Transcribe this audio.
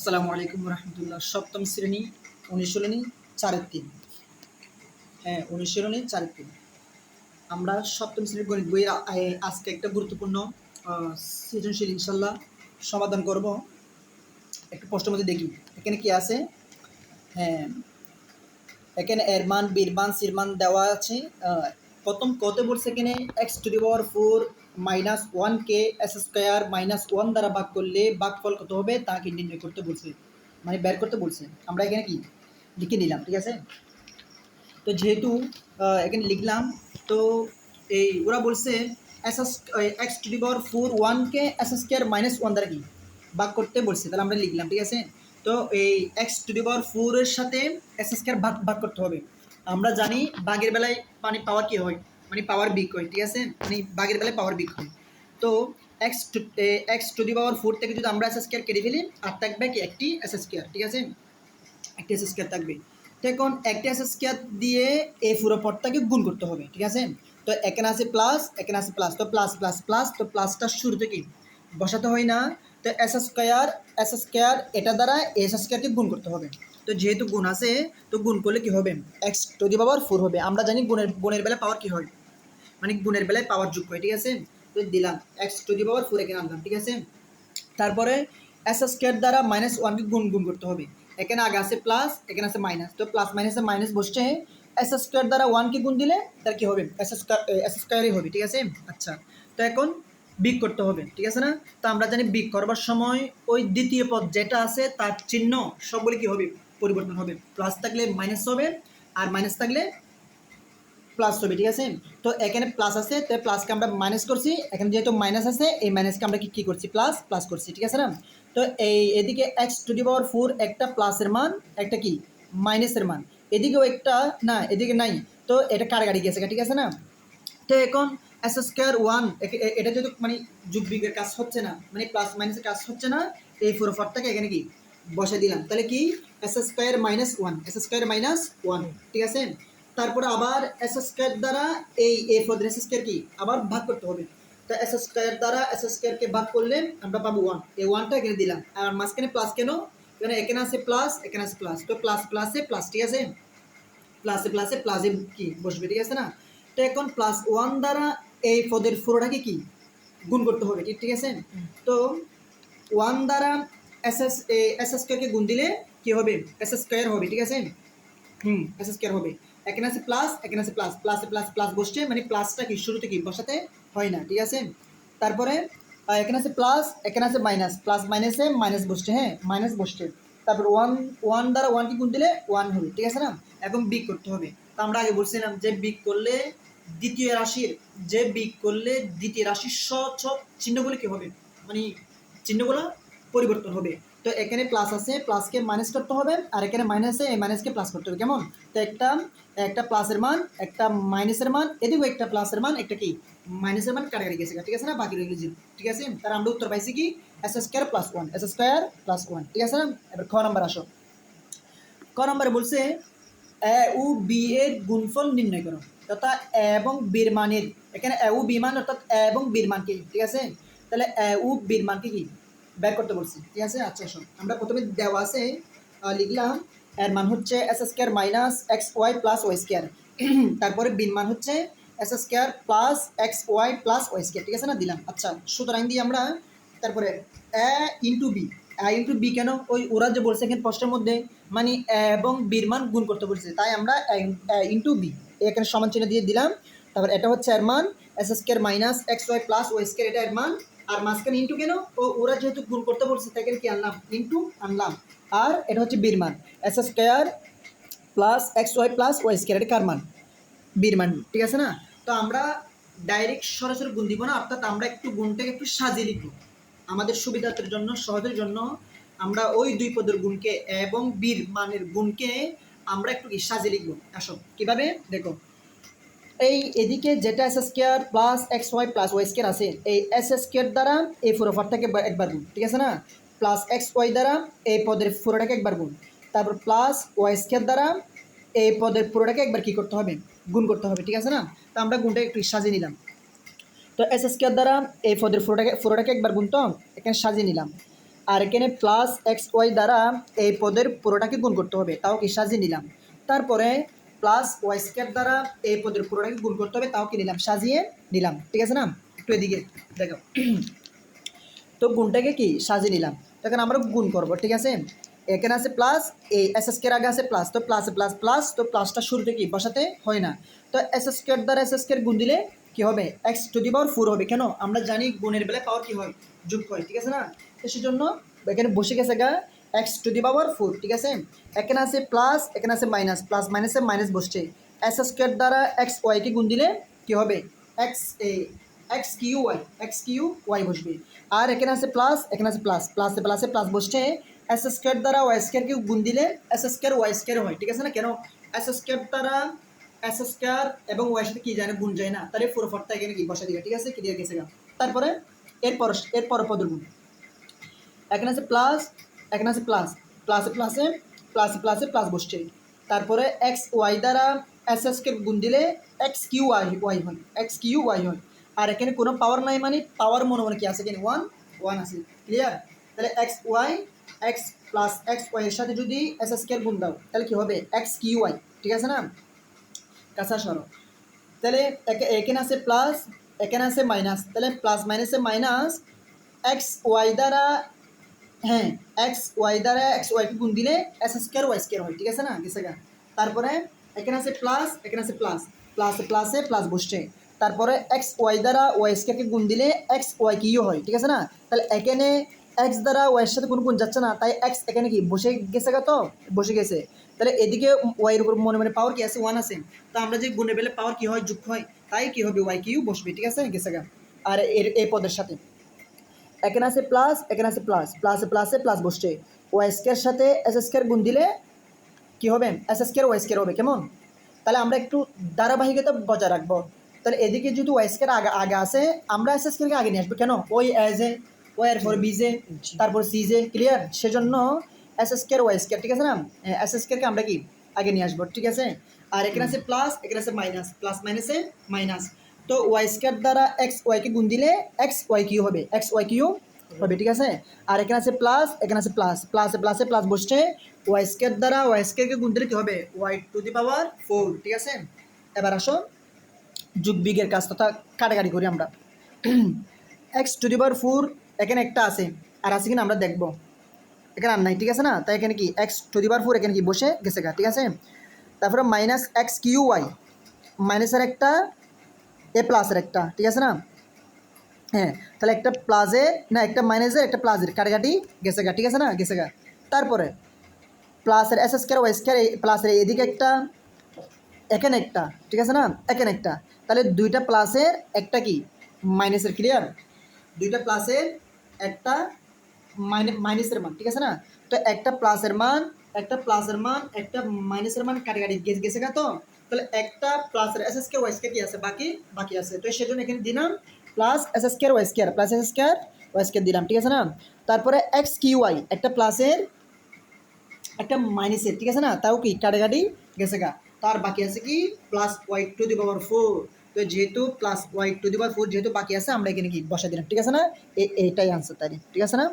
আসসালামু আলাইকুম রহমতুল্লাহ। সপ্তম শ্রেণী অনুশীলনী 4-3। হ্যাঁ, অনুশীলনী 4-3। আমরা সপ্তম শ্রেণীর গণিত বইয়ের আজকে একটা গুরুত্বপূর্ণ সৃজনশীল ইনশাল্লাহ সমাধান করব। একটু প্রশ্নের মধ্যে দেখি এখানে কি আছে। হ্যাঁ, এখানে এর মান, বীর মান, সির মান দেওয়া আছে। প্রথম কত বলছে এখানে x⁴ - 1কে s² - 1 দ্বারা ভাগ করলে ভাগফল কত হবে তাকে নির্ণয় করতে বলছে, মানে বের করতে বলছে। আমরা এখানে কি লিখে নিলাম, ঠিক আছে। তো যেহেতু এখানে লিখলাম, তো এই ওরা বলছে x⁴ 1কে s² - 1 দ্বারা কি ভাগ করতে বলছে, তাহলে আমরা লিখলাম, ঠিক আছে। তো এই x⁴ এর সাথে s² ভাগ করতে হবে। আমরা জানি ভাগের বেলায় মানে পাওয়ার কি হয়, মানে পাওয়ার বিগ হয়, ঠিক আছে, মানে ভাগের বেলায় পাওয়ার বিগ হয়। তো x⁴ থেকে যদি আমরা s² কেটে ফেলি আর থাকবে কি একটি s², ঠিক আছে, একটি s² থাকবে। তো এখন একটি s² দিয়ে এই পুরো পদটাকে গুণ করতে হবে, ঠিক আছে। তো এখানে আছে প্লাস, এখানে আছে প্লাস, তো প্লাস প্লাস প্লাস, তো প্লাসটা শুরুতে কি বসাতে হয় না। তো s² এটা দ্বারা s²কে গুণ করতে হবে। তো যেহেতু গুণ আছে, তো গুণ করলে কি হবে, x⁴ হবে। আমরা জানি গুণের বেলায় পাওয়ার কি হয়, মানে গুণের বেলায় পাওয়ার যোগ হয়, ঠিক আছে। তো দিলাম x⁴ এখানে আনলাম, ঠিক আছে। তারপরে s² দ্বারা -1কে গুণ করতে হবে। এখানে আগে আছে প্লাস, এখানে আছে মাইনাস, তো প্লাস মাইনাসে মাইনাস বসছে। s² দ্বারা 1কে গুণ দিলে তার কি হবে, s² হবে, ঠিক আছে। আচ্ছা, তো এখন বিগ করতে হবে, ঠিক আছে না। তো আমরা জানি বিগ করবার সময় ওই দ্বিতীয় পদ যেটা আছে তার চিহ্ন সবগুলি কি হবে, পরিবর্তন হবে। প্লাস থাকলে মাইনাস হবে, আর মাইনাস থাকলে প্লাস হবে, ঠিক আছে। তো এখানে প্লাস আছে, তো প্লাসকে আমরা মাইনাস করছি, এখানে যেহেতু মাইনাস আছে এই মাইনাসকে আমরা কি করছি, প্লাস প্লাস করছি, ঠিক আছে না। তো এই এদিকে x⁴ একটা প্লাসের মান, একটা কি মাইনাসের মান, এদিকেও একটা না, এদিকে নাই, তো এটা কাটাকাটি গেছে, ঠিক আছে না। তো এখন s² 1 এটা যেহেতু মানে যোগ বিয়োগের কাজ হচ্ছে না, মানে প্লাস মাইনাসের কাজ হচ্ছে না, এই পুরোটাকে এখানে কি বসে দিলাম, তাহলে কি s² - 1, s² - 1, ঠিক আছে। তারপরে আবার s² দ্বারা এই পদের s² কি আবার ভাগ করতে হবে। তো s² দ্বারা s² কে ভাগ করলে আমরা পাবো 1, এই 1টা এখানে দিলাম। আর মাঝখানে প্লাস কেন, কারণ এখানে আছে প্লাস, এখানে আছে প্লাস, তো প্লাস প্লাসে প্লাস, ঠিক আছে, প্লাসে প্লাসে প্লাসে কি বসবে, ঠিক আছে না। তো এখন +1 দ্বারা এই পদের পুরোটাকে কি গুণ করতে হবে, ঠিক আছে। তো 1 দ্বারা s² গুণ দিলে কি হবে, s² হবে, ঠিক আছে। s² হবে। এখানে আছে প্লাস, এখানে আছে প্লাস, প্লাসে প্লাস প্লাস বসছে, মানে প্লাসটা কি শুরুতে কি বসাতে হয় না, ঠিক আছে। তারপরে এখানে আছে প্লাস, এখানে আছে মাইনাস, প্লাস মাইনাসে মাইনাস বসছে, হ্যাঁ মাইনাস বসছে। তারপর 1 দ্বারা 1কে গুণ দিলে 1 হবে, ঠিক আছে না। এখন বিগ করতে হবে। তো আমরা আগে বলছিলাম যে বিগ করলে দ্বিতীয় রাশির, দ্বিতীয় রাশির সব চিহ্নগুলো কি হবে, মানে চিহ্নগুলো পরিবর্তন হবে। তো এখানে প্লাস আছে, প্লাসকে মাইনাস করতে হবে, আর এখানে মাইনাসে এই মাইনাসকে প্লাস করতে হবে, কেমন। তো একটা প্লাসের মান, একটা মাইনাসের মান, এদিকেও একটা প্লাসের মান, একটা কি মাইনাসের মান কাটাকাটি গেছে, ঠিক আছে না, বাকি রইল 0, ঠিক আছে। তার আমরা উত্তর পাইছি কি s² + 1, s² + 1, ঠিক আছে না। এবার খ নাম্বার আসো। ক নম্বরে বলছে এ ও বি এর গুণফল নির্ণয় করো, অর্থাৎ এ এবং বির মানের, এখানে এ ও বি মান অর্থাৎ এ এবং বির মান কি, ঠিক আছে। তাহলে এ ও বির মানকে কি বের করতে বলছি, ঠিক আছে। আচ্ছা শোন, আমরা প্রথমে দেওয়া আছে লিখলাম এর মান হচ্ছে s² - xy + y², তারপরে বির মান হচ্ছে s² + xy + y², ঠিক আছে না, দিলাম। আচ্ছা, সুতরাং দিয়ে আমরা তারপরে এ ইন্টু বি, বি কেন, ওই ওরা যে বলছে এখানে প্রশ্নের মধ্যে মানে এবং বির মান গুণ করতে বলছে, তাই আমরা ইন্টু বি এখানে সমান চিহ্ন দিয়ে দিলাম। তারপর এটা হচ্ছে এর মান s² - xy + y², এটা এর মান। আর মাঝখানে ইন্টু কেন, ওরা যেহেতু গুণ করতে বলছে তাই কি আনলাম, ইন্টু আনলাম। আর এটা হচ্ছে বির মান s² + xy + y², এটা কার মান, বির মান, ঠিক আছে না। তো আমরা ডাইরেক্ট সরাসরি গুণ দিব না, অর্থাৎ আমরা একটু গুণটাকে একটু সাজিয়ে লিখব আমাদের সুবিধার্থের জন্য, সহজের জন্য। আমরা ওই দুই পদের গুণকে এবং বির মানের গুণকে আমরা একটু সাজিয়ে লিখব। আসো কিভাবে দেখো, এই এদিকে যেটা s² + xy + y² আছে, এই s² দ্বারা এই পুরোটাকে একবার গুণ, ঠিক আছে না। প্লাস xy দ্বারা এই পদের পুরোটাকে একবার গুণ, তারপর প্লাস y² দ্বারা এই পদের পুরোটাকে একবার কি করতে হবে, গুণ করতে হবে, ঠিক আছে না। তো আমরা গুণটা একটু সাজিয়ে নিলাম। তো s² দ্বারা এই পদের পুরোটাকে একবার গুণ, তো এখানে সাজিয়ে নিলাম। আর এখানে প্লাস এক্স ওয়াই দ্বারা এই পদের পুরোটাকে গুণ করতে হবে, তাও কি সাজিয়ে নিলাম। তারপরে প্লাস ওয়াই স্কোয়ার দ্বারা এই পদের পুরোটাকে গুণ করতে হবে, তাও কি নিলাম, সাজিয়ে নিলাম। ঠিক আছে না? একটু এদিকে দেখো। তো গুণটাকে কি সাজিয়ে নিলাম, তখন আমরা গুণ করব। ঠিক আছে, এখানে আছে প্লাস, এই এস স্কোয়ার আগে আছে প্লাস, তো প্লাস প্লাস প্লাস, তো প্লাসটা শুরুতে কি বসাতে হয় না। তো এস স্কোয়ার দ্বারা এস স্কোয়ার গুণ দিলে কি হবে, এক্স টু দি পাওয়ার 4 হবে। কেন, আমরা জানি গুণের বেলায় পাওয়ার কি হয়, যোগ হয়। ঠিক আছে না? তো সেজন্য এখানে বসে গেছে গা এক্স টু দি পাওয়ার 4। ঠিক আছে, এখানে আছে প্লাস, এখানে আছে মাইনাস, প্লাস মাইনাসে মাইনাস বসছে। এস স্কোয়ার দ্বারা এক্স ওয়াইকে গুণ দিলে কি হবে, X X Q Y, X Q Y বসবে। আর এখানে আছে প্লাস, এখানে আছে প্লাস, প্লাসে প্লাসে প্লাস বসছে। এস স্কোয়ার দ্বারা ওয়াই স্কোয়ারকে গুণ দিলে এস স্কোয়ার ওয়াই স্কোয়ার হয়। ঠিক আছে না? কেন, এস স্কোয়ার দ্বারা এস স্কোয়ার এবং ওয়াই সাথে কি জানে, গুণ যায় না, তাহলে পুরো ফটটা এখানে কি বসা দিবে। ঠিক আছে, ক্লিয়ার গেছে গা। তারপরে এরপর পদের গুণ, এখানে আছে প্লাস, এখানে আছে প্লাস, প্লাসে প্লাসে প্লাসে প্লাসে প্লাস বসছে। তারপরে এক্স ওয়াই দ্বারা এস এসকে গুণ দিলে এক্স কিউ ওয়াই ওয়াই হয়, এক্স কিউ ওয়াই হয়। আর এখানে কোনো পাওয়ার নাই, মানে পাওয়ার মনে মনে কি আছে, এখানে ওয়ান ওয়ান আছে। ক্লিয়ার? তাহলে X Y, X plus X Y এর সাথে যদি এস স্কোয়ার গুণ দাও তাহলে কি হবে, এক্স কিউ ওয়াই। ঠিক আছে না? কাঁচা সরো। তাহলে এখানে আছে প্লাস, এখানে আছে মাইনাস, তাহলে প্লাস মাইনাসে মাইনাস এক্স ওয়াই দ্বারা, হ্যাঁ, এক্স ওয়াই দ্বারা এক্স ওয়াইকে গুণ দিলে এস স্কোয়ার ওয়াই স্কোয়ার হয়। ঠিক আছে না? গেছে গা। তারপরে এখানে আছে প্লাস, এখানে আছে প্লাস, প্লাসে প্লাসে প্লাস বসছে। তারপরে এক্স ওয়াই দ্বারা ওয়াই স্কোয়ারকে গুণ দিলে এক্স ওয়াই কিউ হয়। ঠিক আছে না? তাহলে এখানে এক্স দ্বারা ওয়াইয়ের সাথে কোনো গুণ যাচ্ছে না, তাই এক্স এখানে কি বসে গেছে গা, তো বসে গেছে। তাহলে এদিকে ওয়াইয়ের উপর মনে মনে পাওয়ার কি আছে, ওয়ান আছে। তো আমরা যে গুণে পেলে পাওয়ার কি হয়, যোগ হয়, তাই কি হবে, ওয়াই কিউ বসবে। ঠিক আছে, গেছে গা। আর এই পদের সাথে এখানে আছে প্লাস, এখানে আছে প্লাস, প্লাসে প্লাসে প্লাস বসছে। ওয়াই স্কোয়ার সাথে এস স্কোয়ার গুণ দিলে কী হবে, এস স্কোয়ার ওয়াই স্কোয়ার হবে। কেমন? তাহলে আমরা একটু ধারাবাহিকতা বজায় রাখবো। তাহলে এদিকে যেহেতু ওয়াই স্কোয়ার আগে আগে আছে, আমরা এস স্কোয়ারকে আগে নিয়ে আসবো। কেন, ওই এজ এ, ওয়াই এর পর বিজে, তারপর সিজে। ক্লিয়ার? সেজন্য এস স্কোয়ার ওয়াই স্কোয়ার। ঠিক আছে না? এস স্কোয়ারকে আমরা কি আগে নিয়ে আসবো। ঠিক আছে, আর এখানে আছে প্লাস, এখানে আছে মাইনাস, প্লাস মাইনাসে মাইনাস। তো ওয়াই স্কোয়ার দ্বারা এক্স ওয়াইকে গুণ দিলে এক্স ওয়াই কিউ হবে, এক্স ওয়াই কিউ হবে। ঠিক আছে, আর এখানে আছে প্লাস, এখানে আছে প্লাস, প্লাসে প্লাসে প্লাস বসছে। ওয়াই স্কোয়ার দ্বারা ওয়াই স্কোয়ারকে গুণ দিলে কী হবে, ওয়াই টু দি পাওয়ার 4। ঠিক আছে, এবার আসো যুগ বিগের কাজ তথা কাটাকাটি করি আমরা। এক্স টু দি পাওয়ার 4 এখানে একটা আছে, আর আছে কিনা আমরা দেখবো। এখানে আর নাই। ঠিক আছে না? তাই এখানে কি এক্স টু দি পাওয়ার 4 এখানে কি বসে গেছে গা। ঠিক আছে, তারপরে মাইনাস এক্স কিউ ওয়াই, মাইনাসের একটা এ প্লাসের একটা। ঠিক আছে না? হ্যাঁ, তাহলে একটা প্লাসের না, একটা মাইনাসের একটা প্লাসের কাটাকাটি গেছে গা। ঠিক আছে না? গেছে গা। তারপরে প্লাসের এস স্কোয়ার ওয়াই স্কোয়ার, প্লাসের এদিকে একটা, এখানে একটা। ঠিক আছে না? এখানে একটা। তাহলে দুইটা প্লাসের একটা কি মাইনাসের। ক্লিয়ার? দুইটা প্লাসের একটা মাইনাসের মান। ঠিক আছে না? তো একটা প্লাসের মান, একটা প্লাসের মান, একটা মাইনাসের মান কাটাকাটি গেছে গা। তো তাহলে একটা প্লাসের এস স্কোয়ার ওয়াই স্কোয়ার কি আছে, বাকি বাকি আছে। তো সেজন্য এখানে দিলাম plus S square Y square, plus S square Y square দিলাম। ঠিক আছে না? তারপরে এক্স কিউ ওয়াই, একটা প্লাসের একটা মাইনাসের। ঠিক আছে না? তাও কি কাটাকাটি গেছে গা। তার বাকি আছে কি প্লাস ওয়াই টু দি পাওয়ার 4। তো যেহেতু প্লাস ওয়াই টু দি পাওয়ার 4 যেহেতু বাকি আছে, আমরা এখানে কি বসা দিলাম। ঠিক আছে না? এটাই আনসার তাই। ঠিক আছে না?